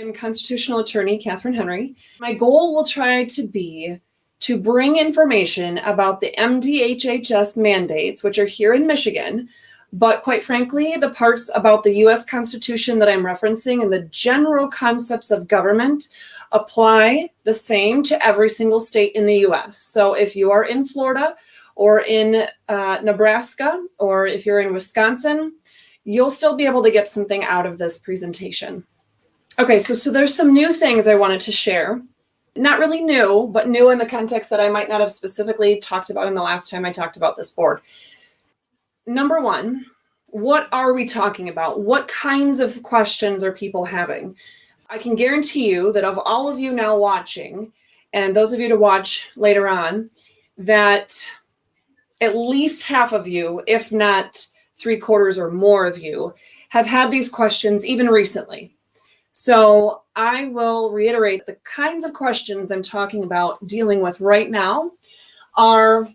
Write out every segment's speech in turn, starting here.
I'm constitutional attorney Katherine Henry. My goal will try to be to bring information about the MDHHS mandates, which are here in Michigan, but quite frankly, the parts about the US Constitution that I'm referencing and the general concepts of government apply the same to every single state in the US. So if you are in Florida or in Nebraska, or if you're in Wisconsin, you'll still be able to get something out of this presentation. Okay, so there's some new things I wanted to share. Not really new, but new in the context that I might not have specifically talked about in the last time I talked about this board. Number one, what are we talking about? What kinds of questions are people having? I can guarantee you that of all of you now watching, and those of you to watch later on, that at least half of you, if not 3/4 or more of you, have had these questions even recently. So I will reiterate the kinds of questions I'm talking about dealing with right now are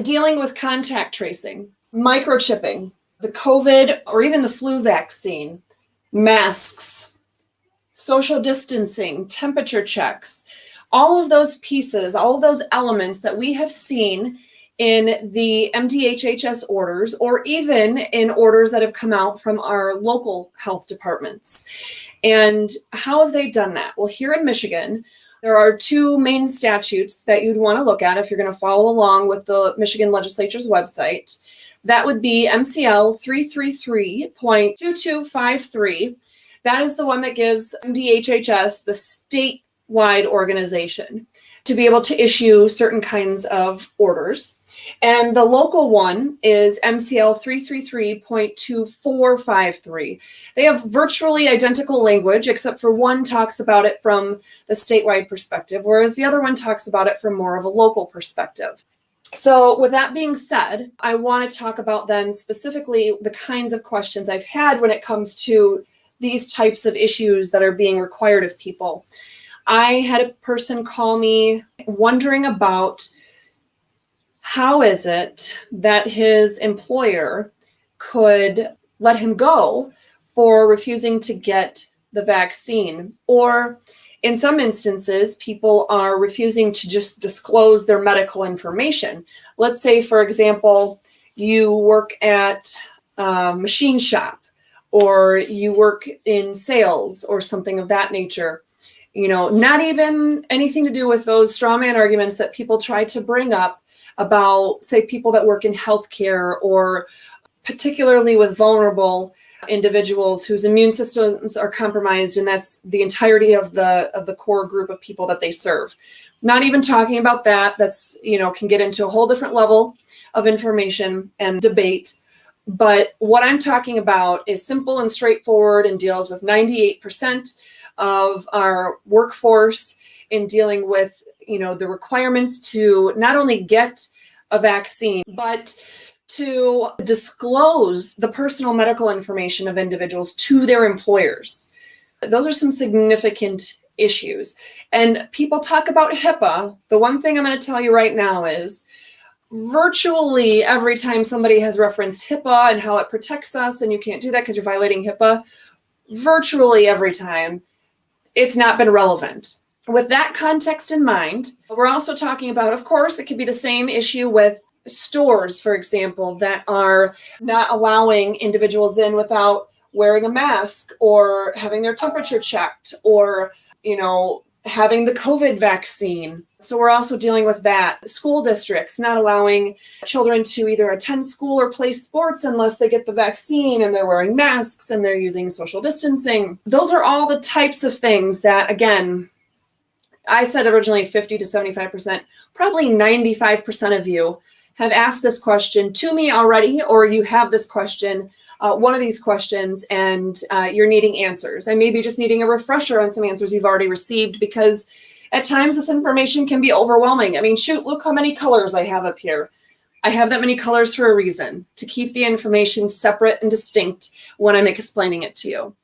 dealing with contact tracing, microchipping, the COVID or even the flu vaccine, masks, social distancing, temperature checks, all of those pieces, all of those elements that we have seen in the MDHHS orders, or even in orders that have come out from our local health departments. And how have they done that? Well, here in Michigan, there are two main statutes that you'd want to look at if you're going to follow along with the Michigan Legislature's website. That would be MCL 333.2253. That is the one that gives MDHHS, the statewide organization, to be able to issue certain kinds of orders. And the local one is MCL 333.2453. They have virtually identical language, except for one talks about it from the statewide perspective, whereas the other one talks about it from more of a local perspective. So with that being said, I want to talk about then specifically the kinds of questions I've had when it comes to these types of issues that are being required of people. I had a person call me wondering about how is it that his employer could let him go for refusing to get the vaccine? Or in some instances, people are refusing to just disclose their medical information. Let's say, for example, you work at a machine shop, or you work in sales or something of that nature. You know, not even anything to do with those straw man arguments that people try to bring up about, say, people that work in healthcare, or particularly with vulnerable individuals whose immune systems are compromised, and that's the entirety of the core group of people that they serve. Not even talking about that. That's, you know, can get into a whole different level of information and debate. But what I'm talking about is simple and straightforward and deals with 98% of our workforce in dealing with, you know, the requirements to not only get a vaccine, but to disclose the personal medical information of individuals to their employers. Those are some significant issues. And people talk about HIPAA. The one thing I'm going to tell you right now is virtually every time somebody has referenced HIPAA and how it protects us, and you can't do that because you're violating HIPAA, virtually every time it's not been relevant. With that context in mind, we're also talking about, of course, it could be the same issue with stores, for example, that are not allowing individuals in without wearing a mask or having their temperature checked, or, you know, having the COVID vaccine. So we're also dealing with that. School districts not allowing children to either attend school or play sports unless they get the vaccine, and they're wearing masks and they're using social distancing. Those are all the types of things that, again, I said originally 50 to 75%, probably 95% of you have asked this question to me already, or you have this question, one of these questions, and you're needing answers. And maybe just needing a refresher on some answers you've already received, because at times this information can be overwhelming. I mean, shoot, look how many colors I have up here. I have that many colors for a reason, to keep the information separate and distinct when I'm explaining it to you.